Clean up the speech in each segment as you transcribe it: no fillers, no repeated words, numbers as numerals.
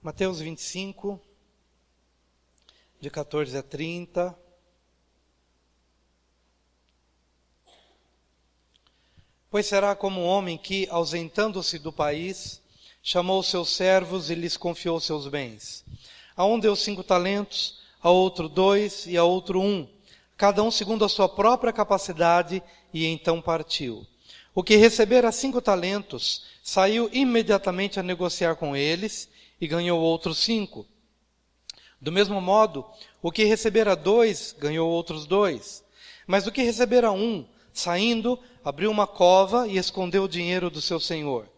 Mateus 25, de 14 a 30. Pois será como um homem que, ausentando-se do país, chamou seus servos e lhes confiou seus bens. A um deu 5 talentos, a outro 2 e a outro 1, cada um segundo a sua própria capacidade, e então partiu. O que recebera 5 talentos, saiu imediatamente a negociar com eles, e ganhou outros 5. Do mesmo modo, o que recebera 2, ganhou outros 2. Mas o que recebera 1, saindo, abriu uma cova e escondeu o dinheiro do seu senhor.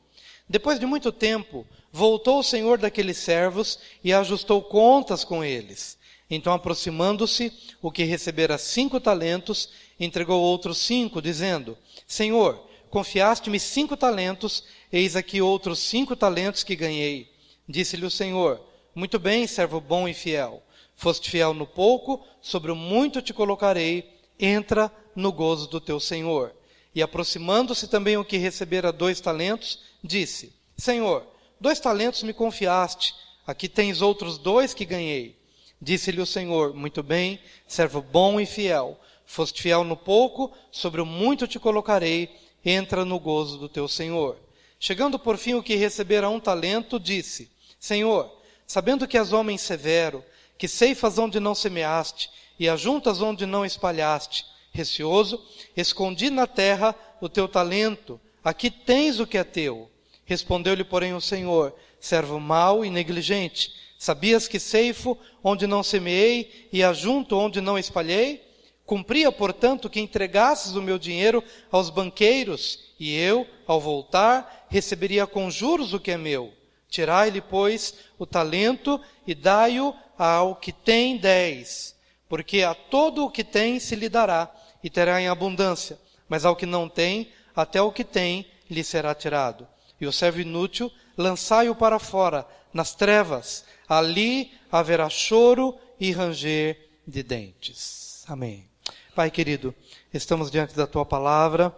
Depois de muito tempo, voltou o senhor daqueles servos e ajustou contas com eles. Então, aproximando-se, o que recebera 5 talentos, entregou outros 5, dizendo: Senhor, confiaste-me 5 talentos, eis aqui outros 5 talentos que ganhei. Disse-lhe o Senhor: muito bem, servo bom e fiel. Foste fiel no pouco, sobre o muito te colocarei, entra no gozo do teu Senhor. E aproximando-se também o que recebera 2 talentos, disse: Senhor, 2 talentos me confiaste, aqui tens outros 2 que ganhei. Disse-lhe o Senhor: muito bem, servo bom e fiel. Foste fiel no pouco, sobre o muito te colocarei, entra no gozo do teu Senhor. Chegando por fim o que recebera 1 talento, disse: Senhor, sabendo que és homem severo, que ceifas onde não semeaste, e ajuntas onde não espalhaste, receoso, escondi na terra o teu talento, aqui tens o que é teu. Respondeu-lhe, porém, o Senhor: servo mau e negligente, sabias que ceifo onde não semeei, e ajunto onde não espalhei? Cumpria, portanto, que entregasses o meu dinheiro aos banqueiros, e eu, ao voltar, receberia com juros o que é meu. Tirai-lhe, pois, o talento e dai-o ao que tem 10, porque a todo o que tem se lhe dará, e terá em abundância, mas ao que não tem, até o que tem lhe será tirado. E o servo inútil, lançai-o para fora, nas trevas, ali haverá choro e ranger de dentes. Amém. Pai querido, estamos diante da Tua palavra,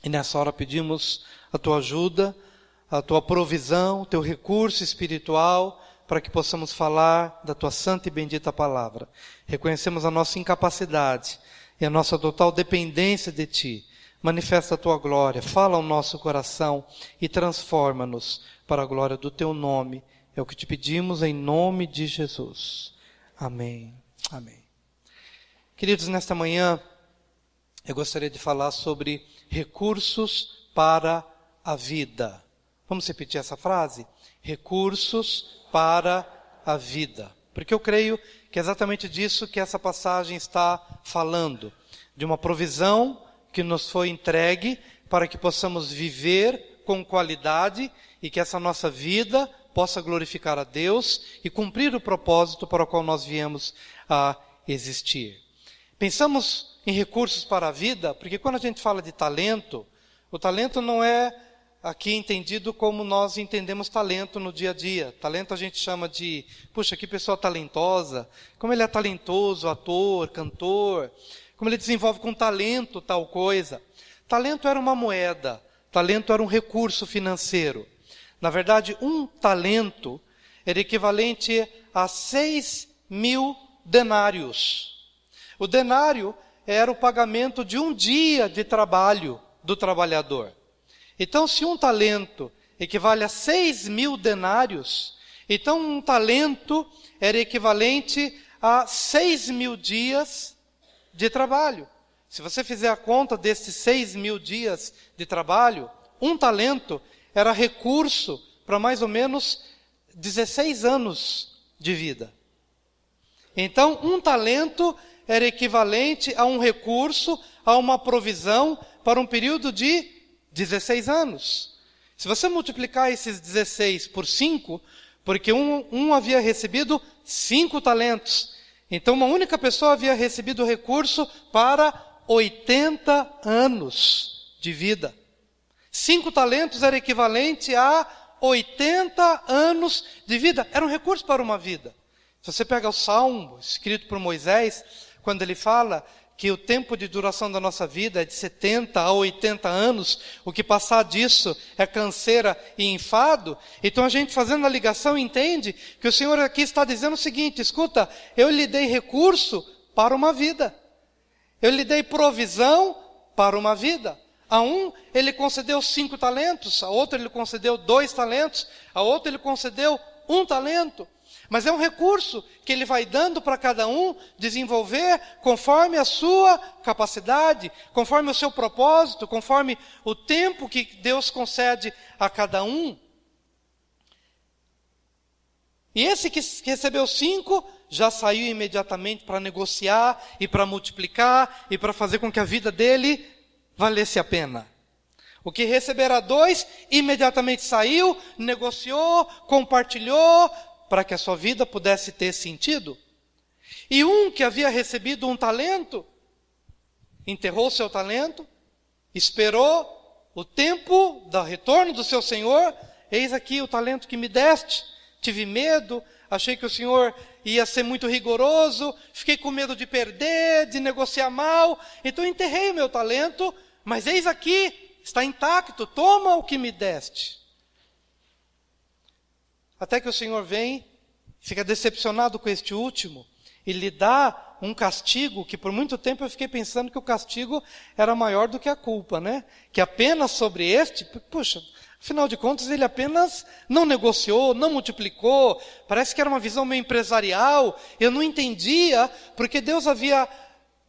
e nessa hora pedimos a Tua ajuda, a Tua provisão, o Teu recurso espiritual, para que possamos falar da Tua santa e bendita palavra. Reconhecemos a nossa incapacidade e a nossa total dependência de Ti. Manifesta a Tua glória, fala ao nosso coração e transforma-nos para a glória do Teu nome. É o que Te pedimos em nome de Jesus. Amém. Amém. Queridos, nesta manhã eu gostaria de falar sobre recursos para a vida. Vamos repetir essa frase? Recursos para a vida. Porque eu creio que é exatamente disso que essa passagem está falando. De uma provisão que nos foi entregue para que possamos viver com qualidade e que essa nossa vida possa glorificar a Deus e cumprir o propósito para o qual nós viemos a existir. Pensamos em recursos para a vida, porque quando a gente fala de talento, o talento não é aqui entendido como nós entendemos talento no dia a dia. Talento a gente chama de, puxa, que pessoa talentosa, como ele é talentoso, ator, cantor, como ele desenvolve com talento tal coisa. Talento era uma moeda, talento era um recurso financeiro. Na verdade, um talento era equivalente a 6.000 denários. O denário era o pagamento de um dia de trabalho do trabalhador. Então, se um talento equivale a 6.000 denários, então um talento era equivalente a 6.000 dias de trabalho. Se você fizer a conta desses 6.000 dias de trabalho, um talento era recurso para mais ou menos 16 anos de vida. Então, um talento era equivalente a um recurso, a uma provisão para um período de 16 anos. Se você multiplicar esses 16 por 5, porque um havia recebido 5 talentos. Então, uma única pessoa havia recebido recurso para 80 anos de vida. 5 talentos era equivalente a 80 anos de vida. Era um recurso para uma vida. Se você pega o Salmo, escrito por Moisés, quando ele fala que o tempo de duração da nossa vida é de 70 a 80 anos, o que passar disso é canseira e enfado. Então a gente fazendo a ligação entende que o Senhor aqui está dizendo o seguinte: escuta, eu lhe dei recurso para uma vida. Eu lhe dei provisão para uma vida. A um ele concedeu 5 talentos, a outro ele concedeu 2 talentos, a outro ele concedeu 1 talento. Mas é um recurso que ele vai dando para cada um desenvolver conforme a sua capacidade, conforme o seu propósito, conforme o tempo que Deus concede a cada um. E esse que recebeu 5 já saiu imediatamente para negociar e para multiplicar e para fazer com que a vida dele valesse a pena. O que receberá 2 imediatamente saiu, negociou, compartilhou, para que a sua vida pudesse ter sentido. E um que havia recebido 1 talento, enterrou seu talento, esperou o tempo do retorno do seu Senhor. Eis aqui o talento que me deste. Tive medo, achei que o Senhor ia ser muito rigoroso, fiquei com medo de perder, de negociar mal, então enterrei o meu talento, mas eis aqui, está intacto, toma o que me deste. Até que o Senhor vem, fica decepcionado com este último, e lhe dá um castigo, que por muito tempo eu fiquei pensando que o castigo era maior do que a culpa, né? Que a pena sobre este, puxa, afinal de contas ele apenas não negociou, não multiplicou, parece que era uma visão meio empresarial, eu não entendia, porque Deus havia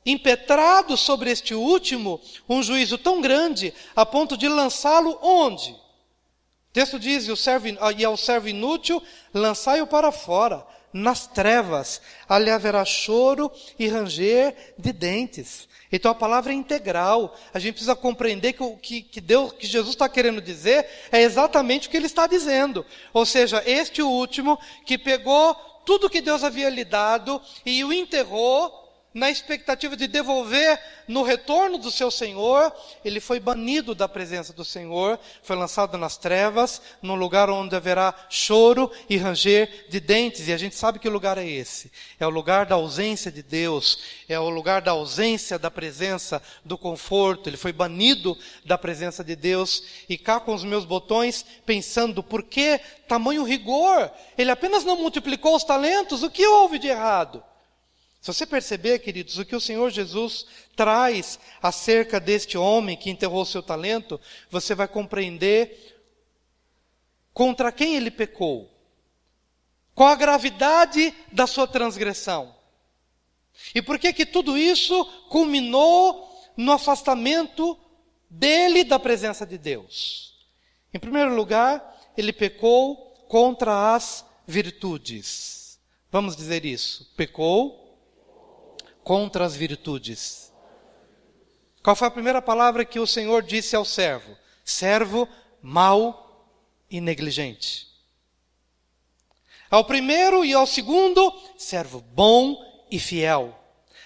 impetrado sobre este último um juízo tão grande, a ponto de lançá-lo onde? O texto diz, e ao servo inútil, lançai-o para fora, nas trevas, ali haverá choro e ranger de dentes. Então a palavra é integral, a gente precisa compreender que Jesus está querendo dizer, é exatamente o que ele está dizendo. Ou seja, este último que pegou tudo que Deus havia lhe dado e o enterrou, na expectativa de devolver no retorno do seu Senhor, ele foi banido da presença do Senhor, foi lançado nas trevas, num lugar onde haverá choro e ranger de dentes. E a gente sabe que lugar é esse. É o lugar da ausência de Deus, é o lugar da ausência da presença, do conforto. Ele foi banido da presença de Deus. E cá com os meus botões, pensando, por que tamanho rigor? Ele apenas não multiplicou os talentos, o que houve de errado? Se você perceber, queridos, o que o Senhor Jesus traz acerca deste homem que enterrou seu talento, você vai compreender contra quem ele pecou, qual a gravidade da sua transgressão, e por que tudo isso culminou no afastamento dele da presença de Deus. Em primeiro lugar, ele pecou contra as virtudes. Vamos dizer isso, pecou contra as virtudes. Qual foi a primeira palavra que o Senhor disse ao servo? Servo mau e negligente. Ao primeiro e ao segundo, servo bom e fiel.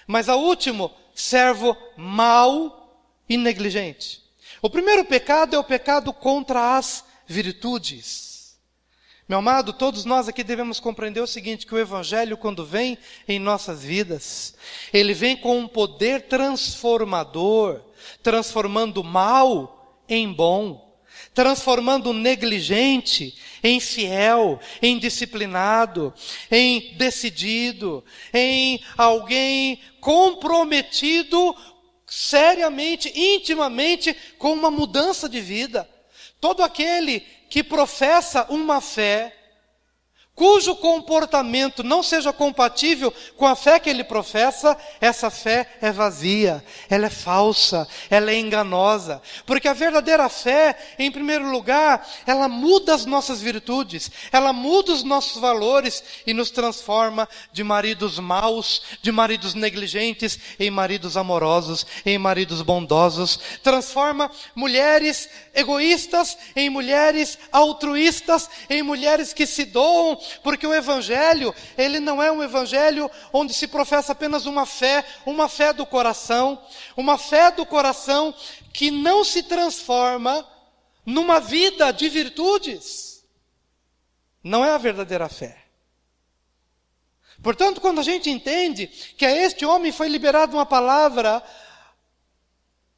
Mas ao último, servo mau e negligente. O primeiro pecado é o pecado contra as virtudes. Meu amado, todos nós aqui devemos compreender o seguinte, que o Evangelho, quando vem em nossas vidas, ele vem com um poder transformador, transformando o mal em bom, transformando o negligente em fiel, em disciplinado, em decidido, em alguém comprometido seriamente, intimamente, com uma mudança de vida. Todo aquele que professa uma fé, cujo comportamento não seja compatível com a fé que ele professa, essa fé é vazia, ela é falsa, ela é enganosa. Porque a verdadeira fé, em primeiro lugar, ela muda as nossas virtudes, ela muda os nossos valores e nos transforma de maridos maus, de maridos negligentes, em maridos amorosos, em maridos bondosos. Transforma mulheres egoístas em mulheres altruístas, em mulheres que se doam, porque o Evangelho, ele não é um Evangelho onde se professa apenas uma fé do coração, uma fé do coração que não se transforma numa vida de virtudes. Não é a verdadeira fé. Portanto, quando a gente entende que a este homem foi liberada uma palavra,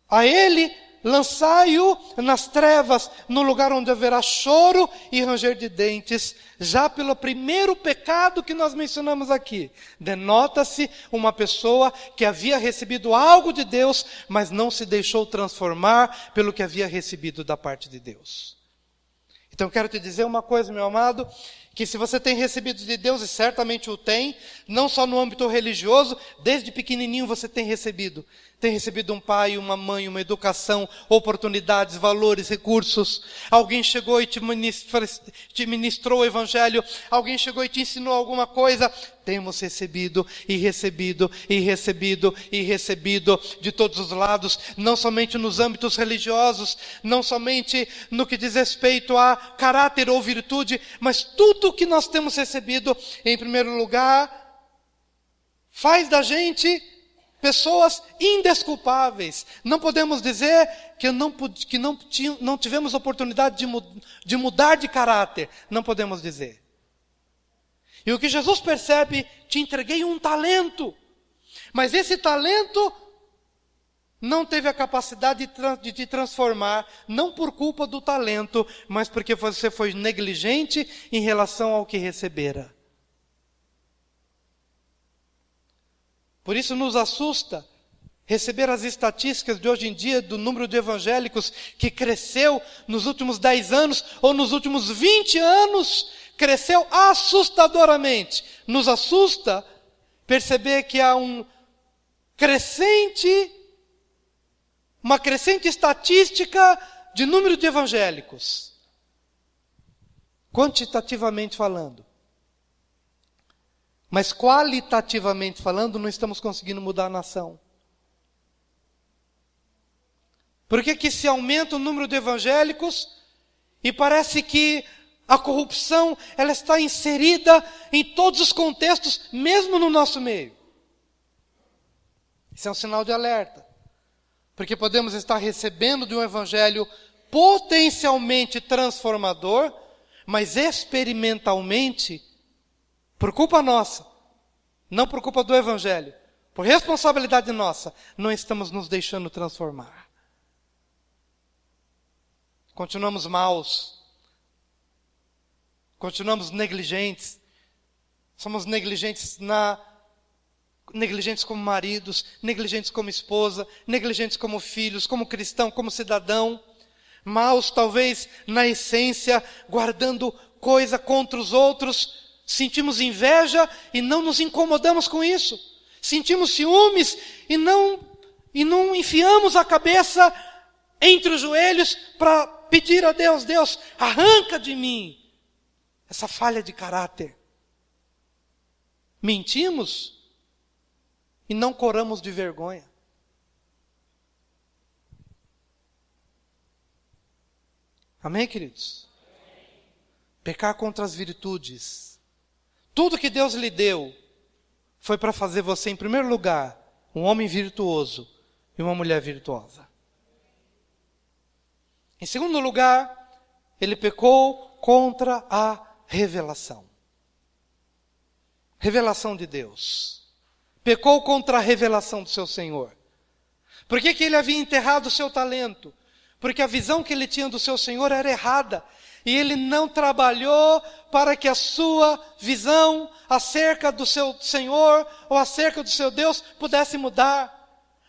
a ele lançai-o nas trevas, no lugar onde haverá choro e ranger de dentes, já pelo primeiro pecado que nós mencionamos aqui, denota-se uma pessoa que havia recebido algo de Deus, mas não se deixou transformar pelo que havia recebido da parte de Deus. Então quero te dizer uma coisa, meu amado, que se você tem recebido de Deus, e certamente o tem, não só no âmbito religioso, desde pequenininho você tem recebido um pai, uma mãe, uma educação, oportunidades, valores, recursos. Alguém chegou e te ministrou o Evangelho, alguém chegou e te ensinou alguma coisa. Temos recebido e recebido e recebido e recebido de todos os lados, não somente nos âmbitos religiosos, não somente no que diz respeito a caráter ou virtude, mas tudo que nós temos recebido, em primeiro lugar, faz da gente pessoas indesculpáveis. Não podemos dizer que não tivemos oportunidade de mudar de caráter. Não podemos dizer. E o que Jesus percebe, te entreguei um talento. Mas esse talento não teve a capacidade de te transformar, não por culpa do talento, mas porque você foi negligente em relação ao que recebera. Por isso nos assusta receber as estatísticas de hoje em dia do número de evangélicos que cresceu nos últimos 10 anos ou nos últimos 20 anos, cresceu assustadoramente. Nos assusta perceber que há uma crescente estatística de número de evangélicos, quantitativamente falando. Mas qualitativamente falando, não estamos conseguindo mudar a nação. Por que se aumenta o número de evangélicos e parece que a corrupção ela está inserida em todos os contextos, mesmo no nosso meio? Isso é um sinal de alerta. Porque podemos estar recebendo de um evangelho potencialmente transformador, mas experimentalmente, por culpa nossa, não por culpa do evangelho, por responsabilidade nossa, não estamos nos deixando transformar. Continuamos maus, continuamos negligentes, somos negligentes como maridos, negligentes como esposa, negligentes como filhos, como cristão, como cidadão, maus talvez na essência, guardando coisa contra os outros. Sentimos inveja e não nos incomodamos com isso. Sentimos ciúmes e não enfiamos a cabeça entre os joelhos para pedir a Deus, Deus, arranca de mim essa falha de caráter. Mentimos e não coramos de vergonha. Amém, queridos? Pecar contra as virtudes. Tudo que Deus lhe deu foi para fazer você, em primeiro lugar, um homem virtuoso e uma mulher virtuosa. Em segundo lugar, ele pecou contra a revelação. Revelação de Deus. Pecou contra a revelação do seu Senhor. Por que ele havia enterrado o seu talento? Porque a visão que ele tinha do seu Senhor era errada. E ele não trabalhou para que a sua visão acerca do seu Senhor ou acerca do seu Deus pudesse mudar.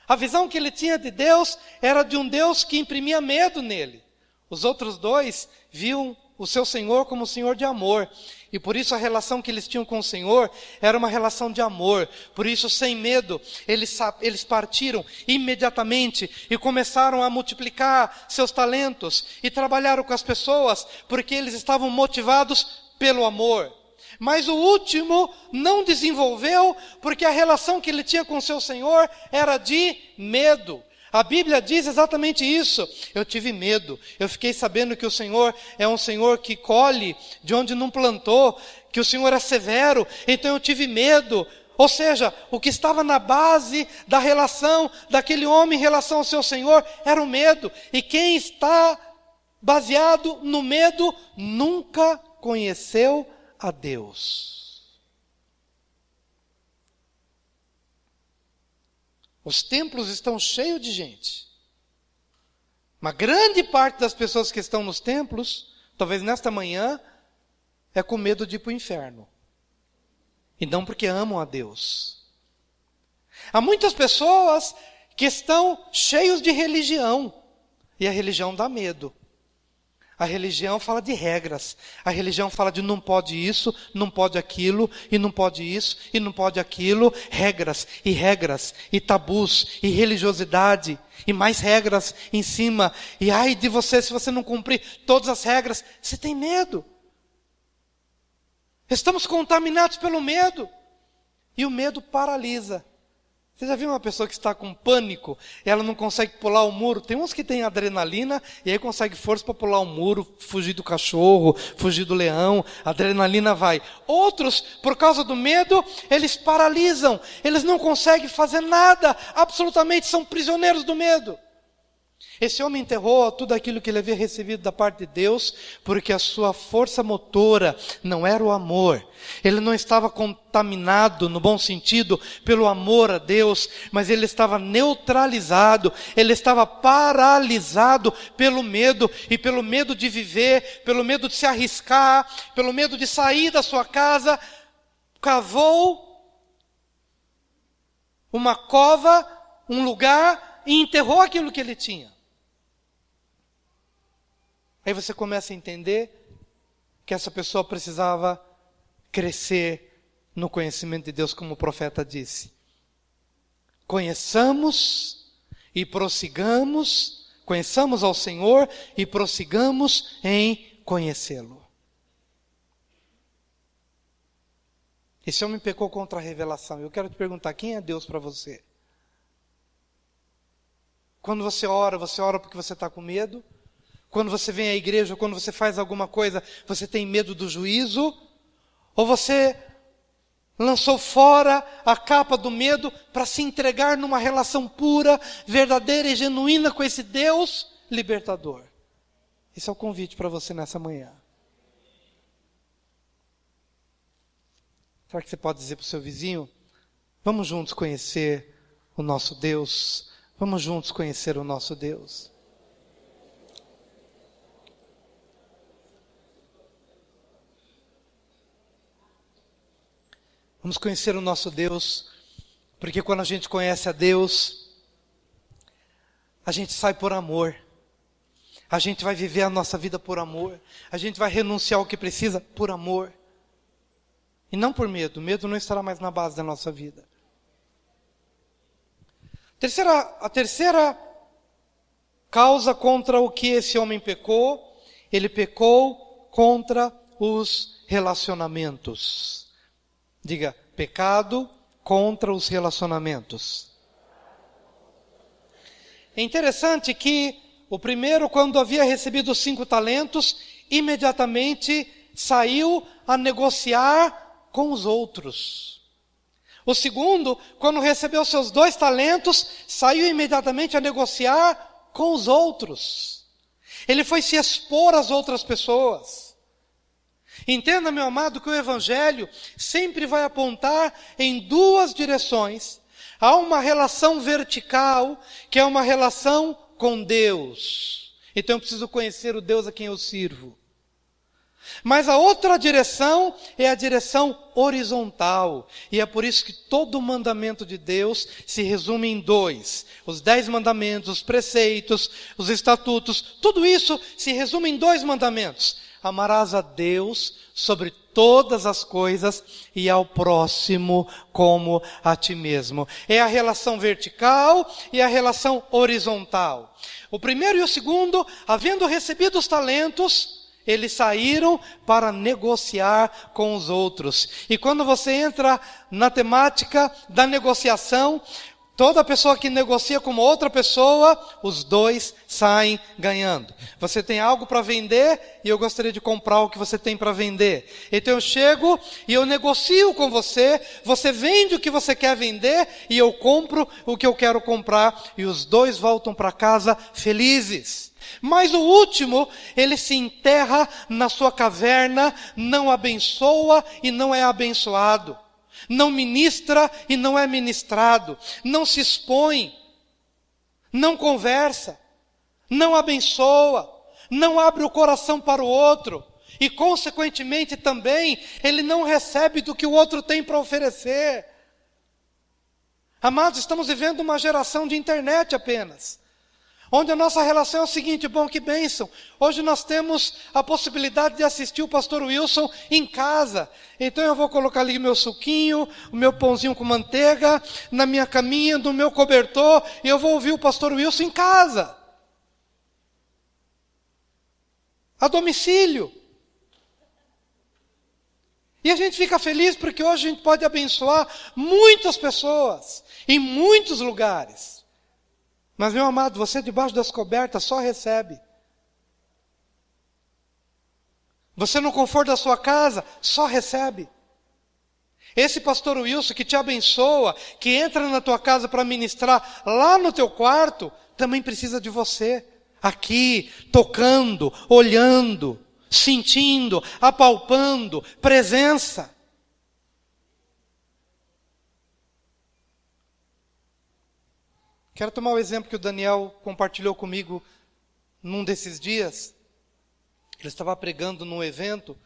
A visão que ele tinha de Deus era de um Deus que imprimia medo nele. Os outros dois viam o seu Senhor como um Senhor de amor. E por isso a relação que eles tinham com o Senhor era uma relação de amor. Por isso, sem medo, eles partiram imediatamente e começaram a multiplicar seus talentos e trabalharam com as pessoas, porque eles estavam motivados pelo amor. Mas o último não desenvolveu, porque a relação que ele tinha com o seu Senhor era de medo. A Bíblia diz exatamente isso. Eu tive medo. Eu fiquei sabendo que o Senhor é um Senhor que colhe de onde não plantou, que o Senhor é severo, então eu tive medo. Ou seja, o que estava na base da relação daquele homem em relação ao seu Senhor era o medo. E quem está baseado no medo nunca conheceu a Deus. Os templos estão cheios de gente. Uma grande parte das pessoas que estão nos templos, talvez nesta manhã, é com medo de ir para o inferno. E não porque amam a Deus. Há muitas pessoas que estão cheios de religião. E a religião dá medo. A religião fala de regras. A religião fala de não pode isso, não pode aquilo, e não pode isso, e não pode aquilo. Regras, e tabus, e religiosidade, e mais regras em cima. E ai de você se você não cumprir todas as regras. Você tem medo. Estamos contaminados pelo medo. E o medo paralisa. Você já viu uma pessoa que está com pânico, ela não consegue pular o muro? Tem uns que têm adrenalina e aí consegue força para pular o muro, fugir do cachorro, fugir do leão, a adrenalina vai. Outros, por causa do medo, eles paralisam, eles não conseguem fazer nada, absolutamente são prisioneiros do medo. Esse homem enterrou tudo aquilo que ele havia recebido da parte de Deus, porque a sua força motora não era o amor. Ele não estava contaminado, no bom sentido, pelo amor a Deus, mas ele estava neutralizado, ele estava paralisado pelo medo, e pelo medo de viver, pelo medo de se arriscar, pelo medo de sair da sua casa, cavou uma cova, um lugar, e enterrou aquilo que ele tinha. Aí você começa a entender que essa pessoa precisava crescer no conhecimento de Deus, como o profeta disse. Conheçamos e prossigamos, conheçamos ao Senhor e prossigamos em conhecê-lo. Esse homem pecou contra a revelação. Eu quero te perguntar, quem é Deus para você? Quando você ora porque você está com medo? Quando você vem à igreja, ou quando você faz alguma coisa, você tem medo do juízo? Ou você lançou fora a capa do medo para se entregar numa relação pura, verdadeira e genuína com esse Deus libertador? Esse é o convite para você nessa manhã. Será que você pode dizer para o seu vizinho: vamos juntos conhecer o nosso Deus? Vamos juntos conhecer o nosso Deus. Vamos conhecer o nosso Deus, porque quando a gente conhece a Deus, a gente sai por amor. A gente vai viver a nossa vida por amor. A gente vai renunciar ao que precisa por amor. E não por medo. Medo não estará mais na base da nossa vida. A terceira causa contra o que esse homem pecou, ele pecou contra os relacionamentos. Diga, pecado contra os relacionamentos. É interessante que o primeiro, quando havia recebido os 5 talentos, imediatamente saiu a negociar com os outros. O segundo, quando recebeu seus 2 talentos, saiu imediatamente a negociar com os outros. Ele foi se expor às outras pessoas. Entenda, meu amado, que o Evangelho sempre vai apontar em 2 direções. Há uma relação vertical, que é uma relação com Deus. Então eu preciso conhecer o Deus a quem eu sirvo. Mas a outra direção é a direção horizontal. E é por isso que todo o mandamento de Deus se resume em 2. Os 10 mandamentos, os preceitos, os estatutos, tudo isso se resume em 2 mandamentos. Amarás a Deus sobre todas as coisas e ao próximo como a ti mesmo. É a relação vertical e a relação horizontal. O primeiro e o segundo, havendo recebido os talentos, eles saíram para negociar com os outros. E quando você entra na temática da negociação, toda pessoa que negocia com uma outra pessoa, os 2 saem ganhando. Você tem algo para vender e eu gostaria de comprar o que você tem para vender. Então eu chego e eu negocio com você, você vende o que você quer vender e eu compro o que eu quero comprar. E os 2 voltam para casa felizes. Mas o último, ele se enterra na sua caverna, não abençoa e não é abençoado. não ministra e não é ministrado, não se expõe, não conversa, não abençoa, não abre o coração para o outro, e consequentemente também, ele não recebe do que o outro tem para oferecer. Amados, estamos vivendo uma geração de internet apenas, onde a nossa relação é o seguinte: bom, que bênção, hoje nós temos a possibilidade de assistir o pastor Wilson em casa, então eu vou colocar ali o meu suquinho, o meu pãozinho com manteiga, na minha caminha, no meu cobertor, e eu vou ouvir o pastor Wilson em casa, a domicílio. E a gente fica feliz porque hoje a gente pode abençoar muitas pessoas, em muitos lugares. Mas, meu amado, você debaixo das cobertas só recebe. Você no conforto da sua casa só recebe. Esse pastor Wilson que te abençoa, que entra na tua casa para ministrar lá no teu quarto, também precisa de você. Aqui, tocando, olhando, sentindo, apalpando, presença. Quero tomar o exemplo que o Daniel compartilhou comigo num desses dias. Ele estava pregando num evento,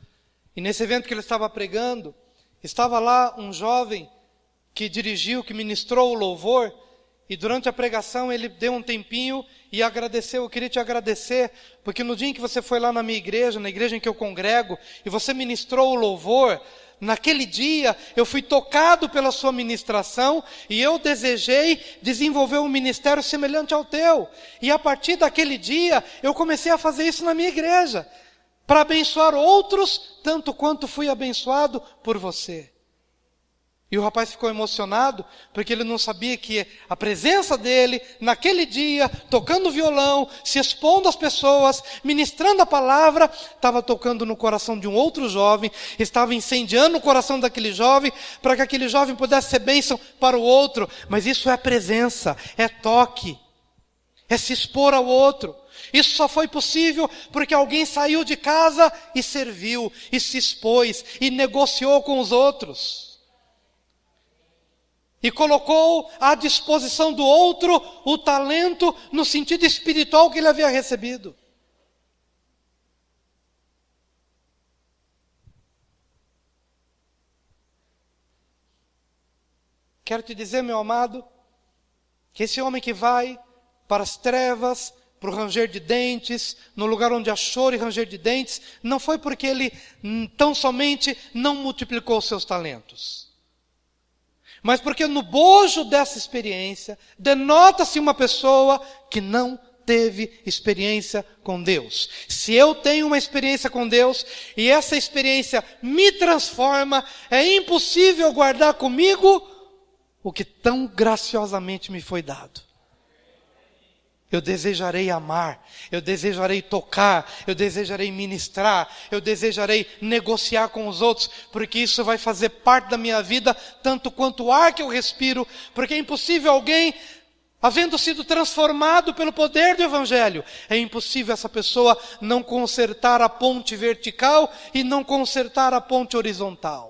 e nesse evento que ele estava pregando, estava lá um jovem que dirigiu, que ministrou o louvor, e durante a pregação ele deu um tempinho e agradeceu. Eu queria te agradecer, porque no dia em que você foi lá na minha igreja, na igreja em que eu congrego, e você ministrou o louvor, naquele dia eu fui tocado pela sua ministração, e eu desejei desenvolver um ministério semelhante ao teu. E a partir daquele dia, eu comecei a fazer isso na minha igreja, para abençoar outros, tanto quanto fui abençoado por você. E o rapaz ficou emocionado, porque ele não sabia que a presença dele, naquele dia, tocando violão, se expondo às pessoas, ministrando a palavra, estava tocando no coração de um outro jovem, estava incendiando o coração daquele jovem, para que aquele jovem pudesse ser bênção para o outro. Mas isso é presença, é toque, é se expor ao outro. Isso só foi possível porque alguém saiu de casa e serviu, e se expôs, e negociou com os outros. E colocou à disposição do outro o talento no sentido espiritual que ele havia recebido. Quero te dizer, meu amado, que esse homem que vai para as trevas, para o ranger de dentes, no lugar onde há choro e ranger de dentes, não foi porque ele tão somente não multiplicou os seus talentos, mas porque no bojo dessa experiência, denota-se uma pessoa que não teve experiência com Deus. Se eu tenho uma experiência com Deus, e essa experiência me transforma, é impossível guardar comigo o que tão graciosamente me foi dado. Eu desejarei amar, eu desejarei tocar, eu desejarei ministrar, eu desejarei negociar com os outros, porque isso vai fazer parte da minha vida, tanto quanto o ar que eu respiro, porque é impossível alguém, havendo sido transformado pelo poder do Evangelho, é impossível essa pessoa não consertar a ponte vertical e não consertar a ponte horizontal.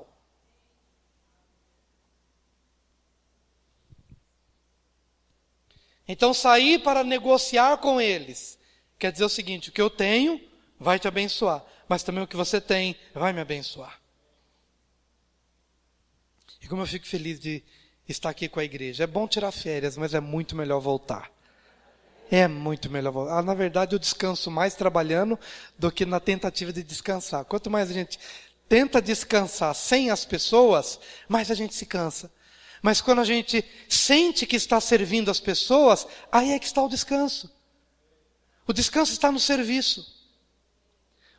Então sair para negociar com eles quer dizer o seguinte: o que eu tenho vai te abençoar, mas também o que você tem vai me abençoar. E como eu fico feliz de estar aqui com a igreja. É bom tirar férias, mas é muito melhor voltar. É muito melhor voltar. Na verdade, eu descanso mais trabalhando do que na tentativa de descansar. Quanto mais a gente tenta descansar sem as pessoas, mais a gente se cansa. Mas quando a gente sente que está servindo as pessoas, aí é que está o descanso. O descanso está no serviço.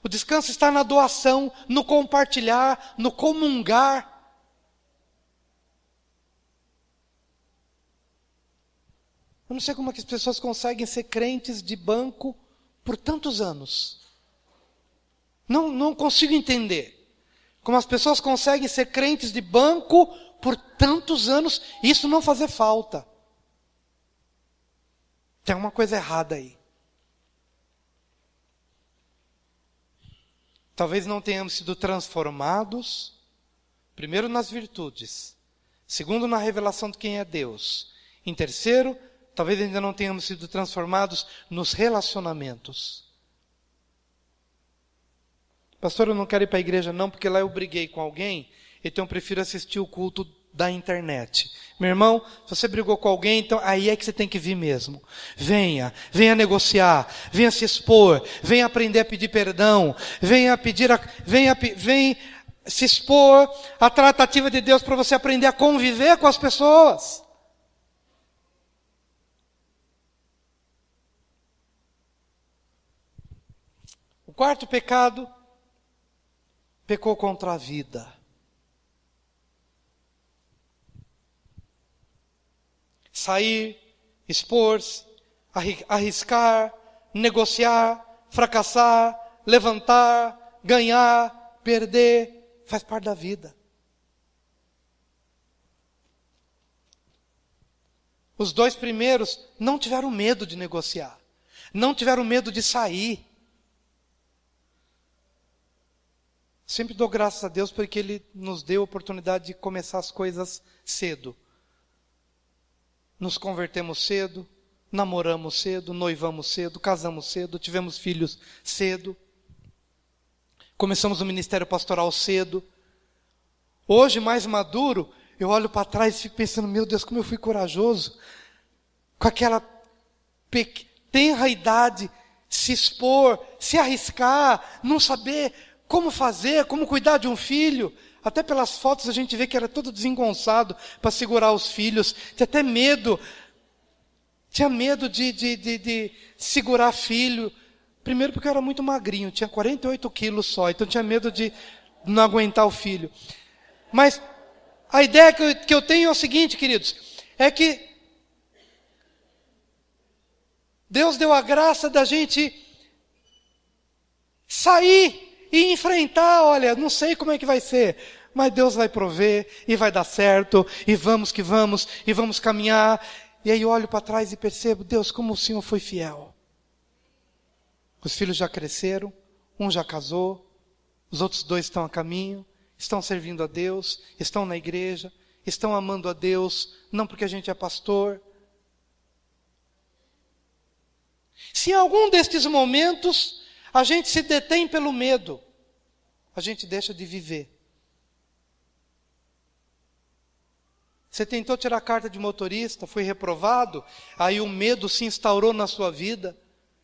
O descanso está na doação, no compartilhar, no comungar. Eu não sei como é que as pessoas conseguem ser crentes de banco por tantos anos. Não consigo entender como as pessoas conseguem ser crentes de banco por tantos anos e isso não fazer falta. Tem uma coisa errada aí. Talvez não tenhamos sido transformados Primeiro, nas virtudes. Segundo, na revelação de quem é Deus. Em terceiro, talvez ainda não tenhamos sido transformados nos relacionamentos. Pastor, eu não quero ir para a igreja não, porque lá eu briguei com alguém, então eu prefiro assistir o culto da internet. Meu irmão, se você brigou com alguém, então aí é que você tem que vir mesmo. Venha negociar, venha se expor, venha aprender a pedir perdão, venha se expor à tratativa de Deus para você aprender a conviver com as pessoas. O quarto pecado, pecou contra a vida. Sair, expor-se, arriscar, negociar, fracassar, levantar, ganhar, perder, faz parte da vida. Os dois primeiros não tiveram medo de negociar, não tiveram medo de sair. Sempre dou graças a Deus porque Ele nos deu a oportunidade de começar as coisas cedo. Nos convertemos cedo, namoramos cedo, noivamos cedo, casamos cedo, tivemos filhos cedo. Começamos o ministério pastoral cedo. Hoje, mais maduro, eu olho para trás e fico pensando, meu Deus, como eu fui corajoso. Com aquela tenra idade, se expor, se arriscar, não saber como fazer, como cuidar de um filho. Até pelas fotos a gente vê que era todo desengonçado para segurar os filhos. Tinha até medo. Tinha medo de segurar filho. Primeiro porque eu era muito magrinho, tinha 48 quilos só, então tinha medo de não aguentar o filho. Mas a ideia que eu tenho é o seguinte, queridos, é que Deus deu a graça da gente sair e enfrentar, olha, não sei como é que vai ser, mas Deus vai prover, e vai dar certo, e vamos que vamos, e vamos caminhar. E aí eu olho para trás e percebo, Deus, como o Senhor foi fiel. Os filhos já cresceram, um já casou, os outros dois estão a caminho, estão servindo a Deus, estão na igreja, estão amando a Deus, não porque a gente é pastor. Se em algum destes momentos a gente se detém pelo medo, a gente deixa de viver. Você tentou tirar a carta de motorista, foi reprovado, aí o medo se instaurou na sua vida,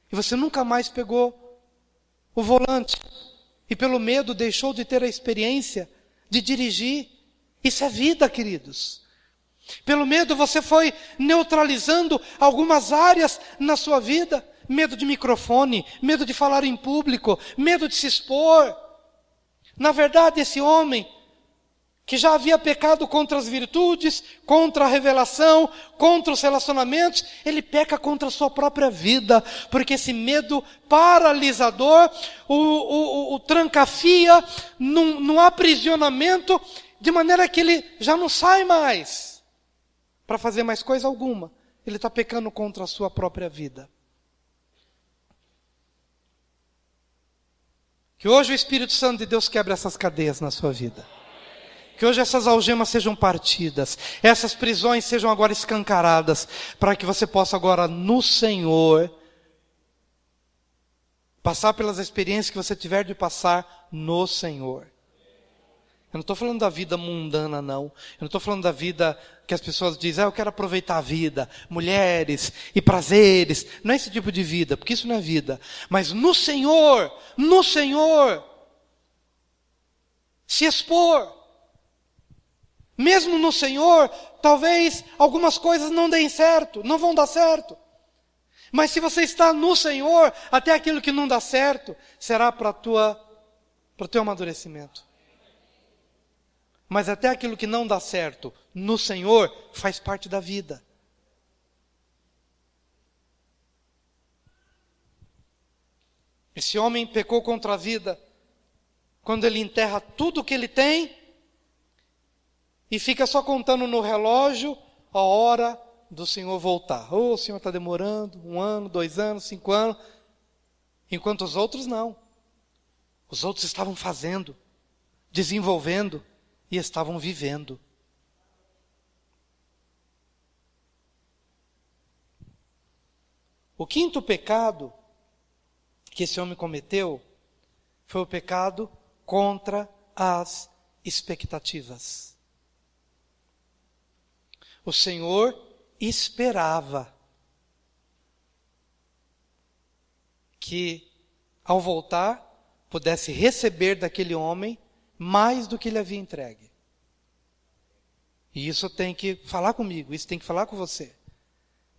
e você nunca mais pegou o volante, e pelo medo deixou de ter a experiência de dirigir. Isso é vida, queridos. Pelo medo você foi neutralizando algumas áreas na sua vida. Medo de microfone, medo de falar em público, medo de se expor. Na verdade, esse homem, que já havia pecado contra as virtudes, contra a revelação, contra os relacionamentos, ele peca contra a sua própria vida, porque esse medo paralisador o trancafia num aprisionamento, de maneira que ele já não sai mais para fazer mais coisa alguma. Ele está pecando contra a sua própria vida. Que hoje o Espírito Santo de Deus quebre essas cadeias na sua vida. Que hoje essas algemas sejam partidas. Essas prisões sejam agora escancaradas. Para que você possa agora no Senhor passar pelas experiências que você tiver de passar no Senhor. Eu não estou falando da vida mundana, não. Eu não estou falando da vida que as pessoas dizem, eu quero aproveitar a vida, mulheres e prazeres. Não é esse tipo de vida, porque isso não é vida. Mas no Senhor, se expor. Mesmo no Senhor, talvez algumas coisas não deem certo, não vão dar certo. Mas se você está no Senhor, até aquilo que não dá certo, será para o teu amadurecimento. Mas até aquilo que não dá certo no Senhor faz parte da vida. Esse homem pecou contra a vida quando ele enterra tudo o que ele tem e fica só contando no relógio a hora do Senhor voltar. O Senhor está demorando 1 ano, 2 anos, 5 anos. Enquanto os outros não. Os outros estavam fazendo, desenvolvendo, e estavam vivendo. O quinto pecado que esse homem cometeu foi o pecado contra as expectativas. O Senhor esperava que, ao voltar, pudesse receber daquele homem mais do que ele havia entregue. E isso tem que falar comigo, isso tem que falar com você.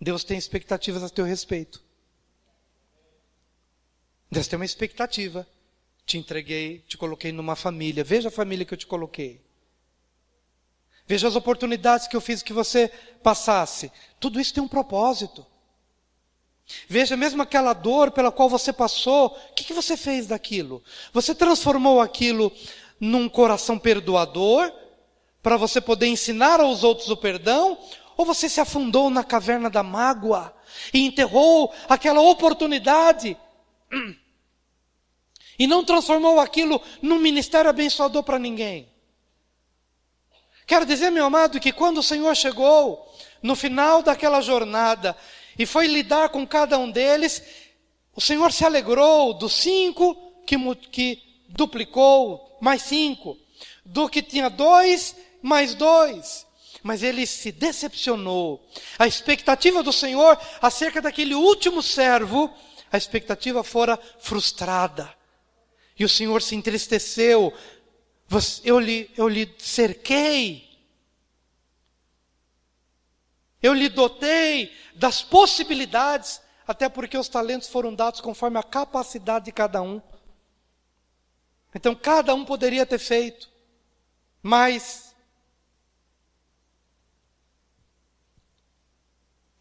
Deus tem expectativas a teu respeito. Deus tem uma expectativa. Te entreguei, te coloquei numa família. Veja a família que eu te coloquei. Veja as oportunidades que eu fiz que você passasse. Tudo isso tem um propósito. Veja mesmo aquela dor pela qual você passou. O que você fez daquilo? Você transformou aquilo num coração perdoador, para você poder ensinar aos outros o perdão? Ou você se afundou na caverna da mágoa e enterrou aquela oportunidade e não transformou aquilo num ministério abençoador para ninguém? Quero dizer, meu amado, que quando o Senhor chegou no final daquela jornada e foi lidar com cada um deles, o Senhor se alegrou dos 5 que duplicou, mais 5, do que tinha 2, mais 2. Mas ele se decepcionou. A expectativa do Senhor acerca daquele último servo, a expectativa fora frustrada. E o Senhor se entristeceu. Eu lhe cerquei. Eu lhe dotei das possibilidades, até porque os talentos foram dados conforme a capacidade de cada um. Então cada um poderia ter feito, mas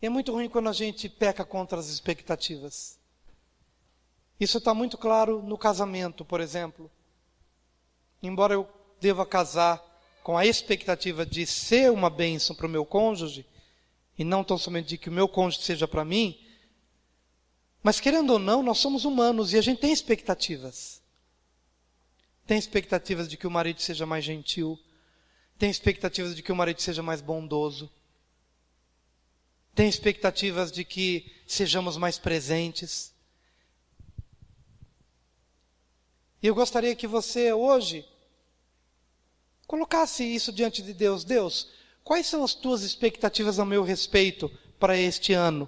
é muito ruim quando a gente peca contra as expectativas. Isso está muito claro no casamento, por exemplo. Embora eu deva casar com a expectativa de ser uma bênção para o meu cônjuge, e não tão somente de que o meu cônjuge seja para mim, mas querendo ou não, nós somos humanos e a gente tem expectativas. Tem expectativas de que o marido seja mais gentil, tem expectativas de que o marido seja mais bondoso, tem expectativas de que sejamos mais presentes. E eu gostaria que você hoje colocasse isso diante de Deus. Deus, quais são as tuas expectativas a meu respeito para este ano?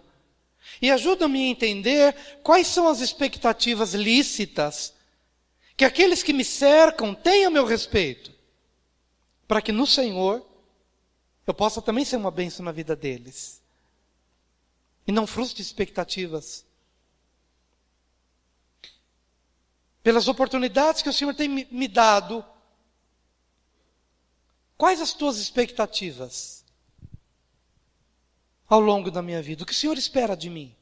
E ajuda-me a entender quais são as expectativas lícitas que aqueles que me cercam têm a meu respeito, para que no Senhor eu possa também ser uma bênção na vida deles. E não frustre expectativas. Pelas oportunidades que o Senhor tem me dado, quais as tuas expectativas ao longo da minha vida? O que o Senhor espera de mim?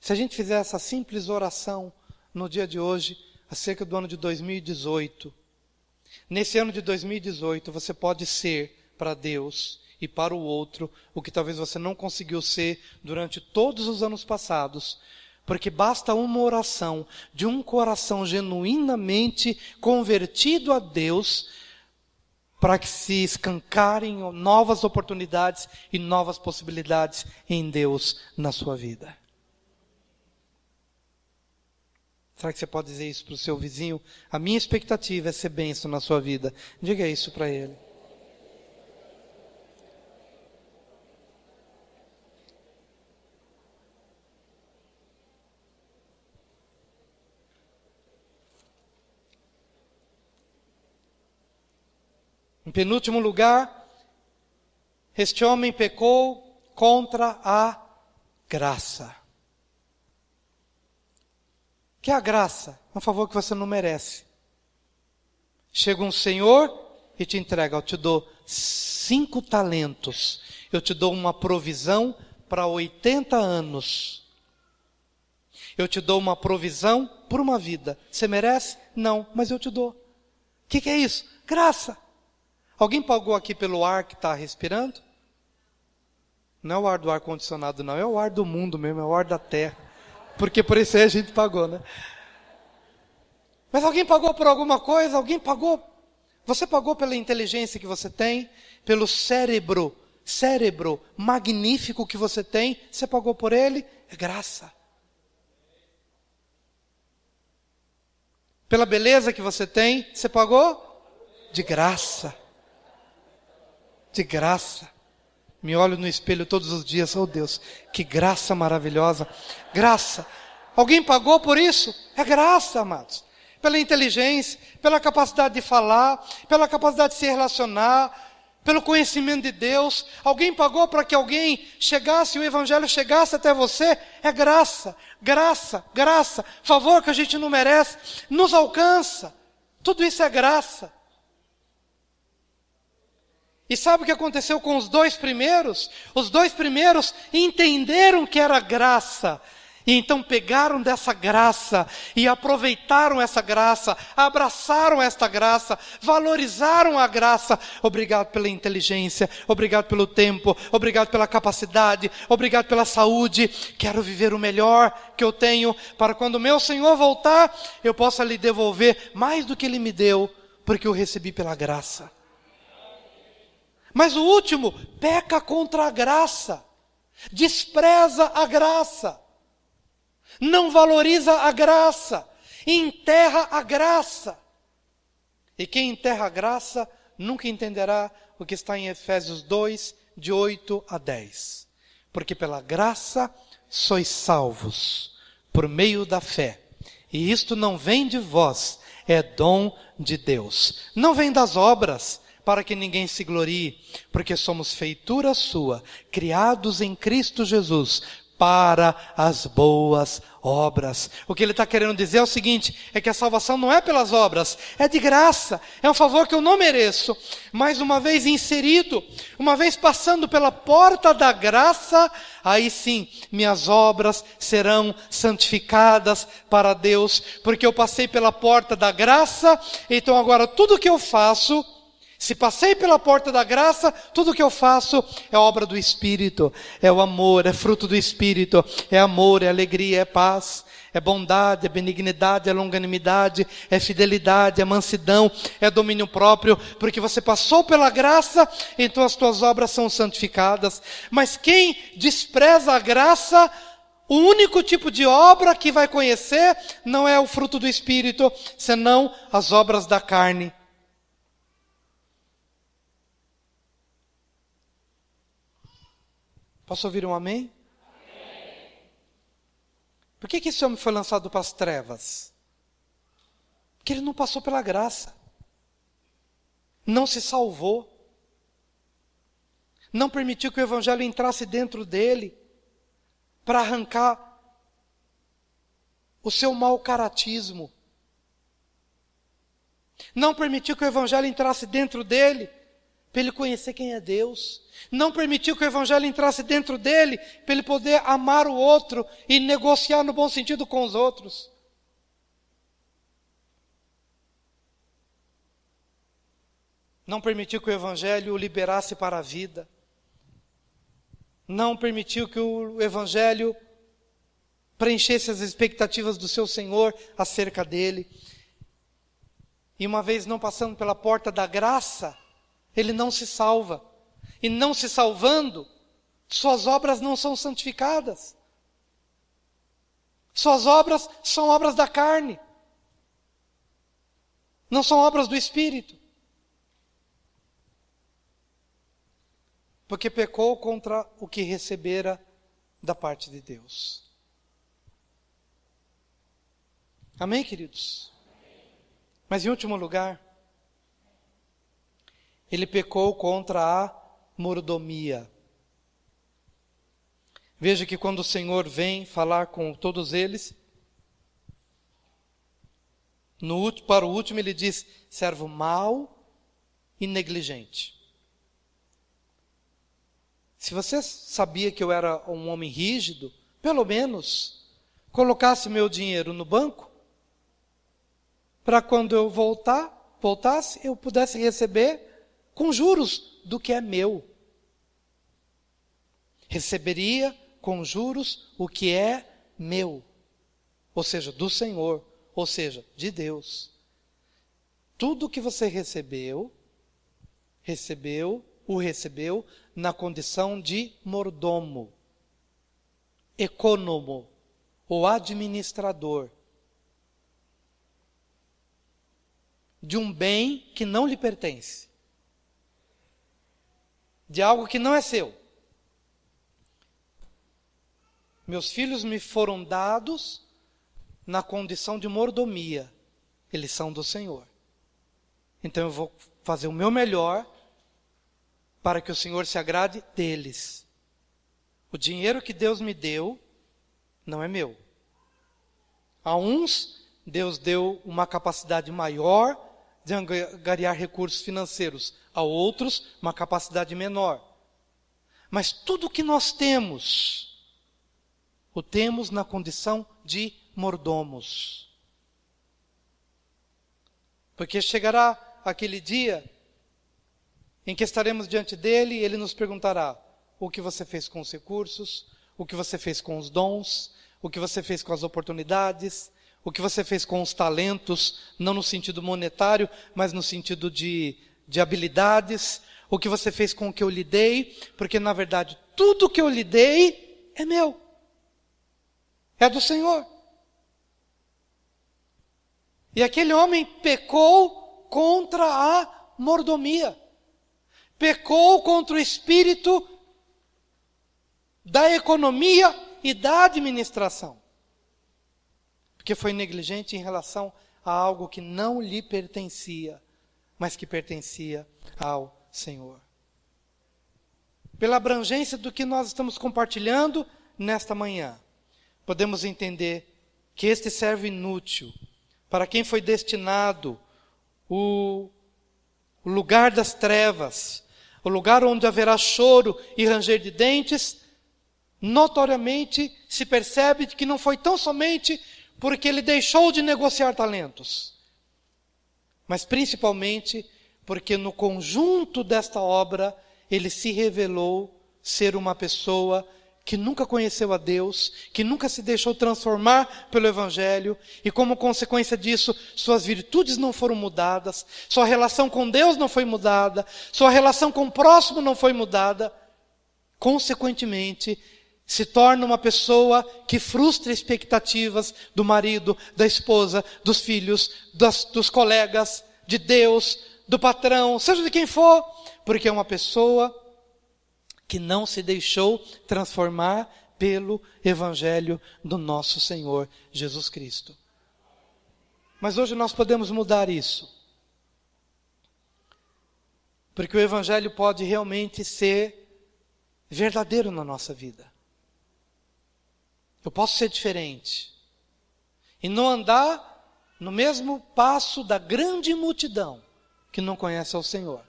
Se a gente fizer essa simples oração no dia de hoje, acerca do ano de 2018, nesse ano de 2018 você pode ser para Deus e para o outro o que talvez você não conseguiu ser durante todos os anos passados, porque basta uma oração de um coração genuinamente convertido a Deus para que se escancarem novas oportunidades e novas possibilidades em Deus na sua vida. Será que você pode dizer isso para o seu vizinho? A minha expectativa é ser bênção na sua vida. Diga isso para ele. Em penúltimo lugar, este homem pecou contra a graça. Que é a graça? É um favor que você não merece. Chega um senhor e te entrega, eu te dou 5 talentos, eu te dou uma provisão para 80 anos. Eu te dou uma provisão por uma vida. Você merece? Não, mas eu te dou. O que é isso? Graça. Alguém pagou aqui pelo ar que está respirando? Não é o ar do ar-condicionado, não. É o ar do mundo mesmo, é o ar da terra. Porque por isso aí a gente pagou, né? Mas alguém pagou por alguma coisa? Alguém pagou Você pagou pela inteligência que você tem, pelo cérebro magnífico que você tem, você pagou por ele? É graça. Pela beleza que você tem, você pagou? De graça. De graça. Me olho no espelho todos os dias, oh Deus, que graça maravilhosa. Graça. Alguém pagou por isso? É graça, amados. Pela inteligência, pela capacidade de falar, pela capacidade de se relacionar, pelo conhecimento de Deus. Alguém pagou para que alguém chegasse, o Evangelho chegasse até você? É graça, graça, graça. Favor que a gente não merece, nos alcança. Tudo isso é graça. E sabe o que aconteceu com os dois primeiros? Os dois primeiros entenderam que era graça. E então pegaram dessa graça e aproveitaram essa graça, abraçaram esta graça, valorizaram a graça. Obrigado pela inteligência, obrigado pelo tempo, obrigado pela capacidade, obrigado pela saúde. Quero viver o melhor que eu tenho para quando meu Senhor voltar, eu possa lhe devolver mais do que Ele me deu, porque eu recebi pela graça. Mas o último peca contra a graça, despreza a graça. Não valoriza a graça, enterra a graça. E quem enterra a graça nunca entenderá o que está em Efésios 2, de 8 a 10. Porque pela graça sois salvos, por meio da fé. E isto não vem de vós, é dom de Deus. Não vem das obras, para que ninguém se glorie, porque somos feitura sua, criados em Cristo Jesus, para as boas obras. O que ele está querendo dizer é o seguinte, é que a salvação não é pelas obras, é de graça, é um favor que eu não mereço, mas uma vez inserido, uma vez passando pela porta da graça, aí sim, minhas obras serão santificadas para Deus, porque eu passei pela porta da graça, então agora tudo que eu faço, se passei pela porta da graça, tudo que eu faço é obra do Espírito, é o amor, é fruto do Espírito, é amor, é alegria, é paz, é bondade, é benignidade, é longanimidade, é fidelidade, é mansidão, é domínio próprio, porque você passou pela graça, então as tuas obras são santificadas. Mas quem despreza a graça, o único tipo de obra que vai conhecer não é o fruto do Espírito, senão as obras da carne. Posso ouvir um amém? Amém. Por que esse homem foi lançado para as trevas? Porque ele não passou pela graça. Não se salvou. Não permitiu que o Evangelho entrasse dentro dele para arrancar o seu mau caratismo. Não permitiu que o Evangelho entrasse dentro dele para ele conhecer quem é Deus. Não permitiu que o Evangelho entrasse dentro dele, para ele poder amar o outro e negociar no bom sentido com os outros. Não permitiu que o Evangelho o liberasse para a vida. Não permitiu que o Evangelho preenchesse as expectativas do seu Senhor acerca dele. E uma vez não passando pela porta da graça, ele não se salva. E não se salvando, suas obras não são santificadas. Suas obras são obras da carne. Não são obras do Espírito. Porque pecou contra o que recebera da parte de Deus. Amém, queridos? Mas em último lugar, ele pecou contra a mordomia. Veja que quando o Senhor vem falar com todos eles, para o último ele diz, servo mau e negligente. Se você sabia que eu era um homem rígido, pelo menos colocasse meu dinheiro no banco, para quando eu voltasse, eu pudesse receber com juros do que é meu. Receberia com juros o que é meu, ou seja, do Senhor, ou seja, de Deus. Tudo que você recebeu na condição de mordomo, econômico, ou administrador de um bem que não lhe pertence, de algo que não é seu. Meus filhos me foram dados na condição de mordomia, eles são do Senhor. Então eu vou fazer o meu melhor para que o Senhor se agrade deles. O dinheiro que Deus me deu não é meu. A uns, Deus deu uma capacidade maior de angariar recursos financeiros. A outros, uma capacidade menor. Mas tudo que nós temos, o temos na condição de mordomos. Porque chegará aquele dia em que estaremos diante dele e ele nos perguntará: o que você fez com os recursos, o que você fez com os dons, o que você fez com as oportunidades, o que você fez com os talentos, não no sentido monetário, mas no sentido de habilidades, o que você fez com o que eu lhe dei, porque na verdade tudo que eu lhe dei é meu, é do Senhor. E aquele homem pecou contra a mordomia, pecou contra o espírito da economia e da administração, porque foi negligente em relação a algo que não lhe pertencia, mas que pertencia ao Senhor. Pela abrangência do que nós estamos compartilhando nesta manhã, podemos entender que este servo inútil, para quem foi destinado o lugar das trevas, o lugar onde haverá choro e ranger de dentes, notoriamente se percebe que não foi tão somente porque ele deixou de negociar talentos, mas principalmente porque no conjunto desta obra ele se revelou ser uma pessoa que nunca conheceu a Deus, que nunca se deixou transformar pelo Evangelho, e como consequência disso, suas virtudes não foram mudadas, sua relação com Deus não foi mudada, sua relação com o próximo não foi mudada. Consequentemente, se torna uma pessoa que frustra expectativas do marido, da esposa, dos filhos, dos colegas, de Deus, do patrão, seja de quem for, porque é uma pessoa que não se deixou transformar pelo Evangelho do nosso Senhor Jesus Cristo. Mas hoje nós podemos mudar isso, porque o Evangelho pode realmente ser verdadeiro na nossa vida. Eu posso ser diferente e não andar no mesmo passo da grande multidão que não conhece ao Senhor,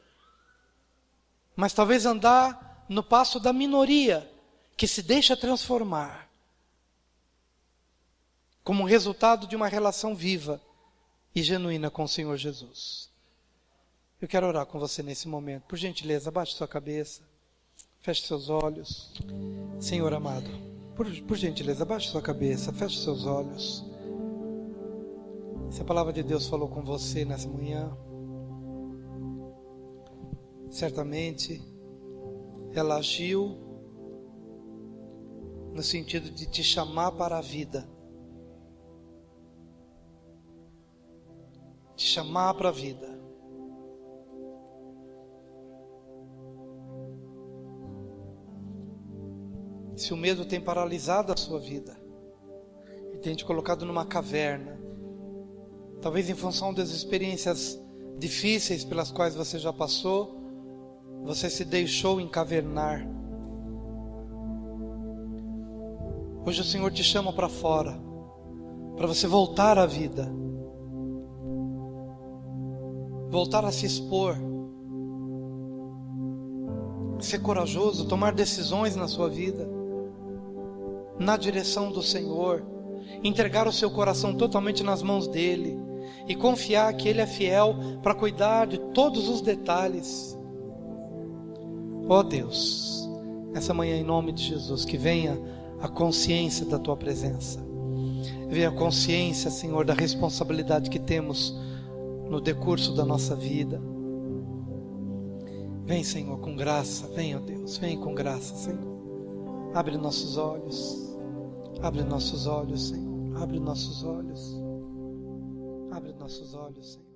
mas talvez andar no passo da minoria que se deixa transformar como resultado de uma relação viva e genuína com o Senhor Jesus. Eu quero orar com você nesse momento. Por gentileza, abaixe sua cabeça, feche seus olhos. Senhor amado, por gentileza, abaixe sua cabeça, feche seus olhos. Se a palavra de Deus falou com você nessa manhã, certamente ela agiu no sentido de te chamar para a vida. Te chamar para a vida. Se o medo tem paralisado a sua vida e tem te colocado numa caverna, talvez em função das experiências difíceis pelas quais você já passou, você se deixou encavernar. Hoje o Senhor te chama para fora, para você voltar à vida, voltar a se expor, ser corajoso, tomar decisões na sua vida, na direção do Senhor, entregar o seu coração totalmente nas mãos dEle e confiar que Ele é fiel para cuidar de todos os detalhes. Ó Deus, nessa manhã em nome de Jesus, que venha a consciência da Tua presença, venha a consciência, Senhor, da responsabilidade que temos no decurso da nossa vida. Vem, Senhor, com graça. Vem, ó Deus, vem com graça, Senhor. Abre nossos olhos. Abre nossos olhos, Senhor. Abre nossos olhos. Abre nossos olhos, Senhor.